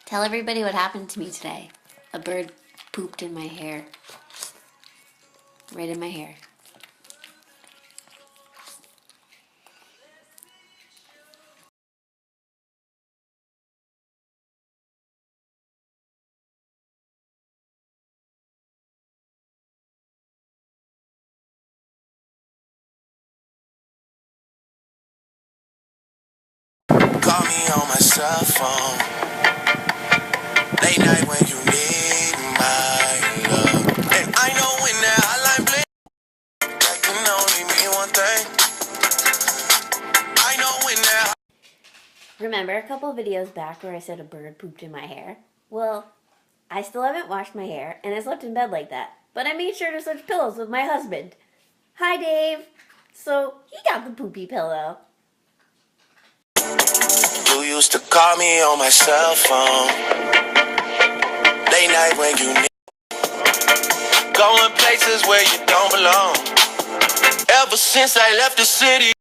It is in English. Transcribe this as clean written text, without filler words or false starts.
Tell everybody what happened to me today. A bird pooped in my hair. Right in my hair. Call me on my cell phone. Late night when you need my love. And I know when that hotline bling, that can only mean one thing. I know when that. Remember a couple videos back where I said a bird pooped in my hair? Well, I still haven't washed my hair and I slept in bed like that. But I made sure to switch pillows with my husband. Hi, Dave. So he got the poopy pillow. You used to call me on my cell phone. Late night when you need. Going places where you don't belong. Ever since I left the city.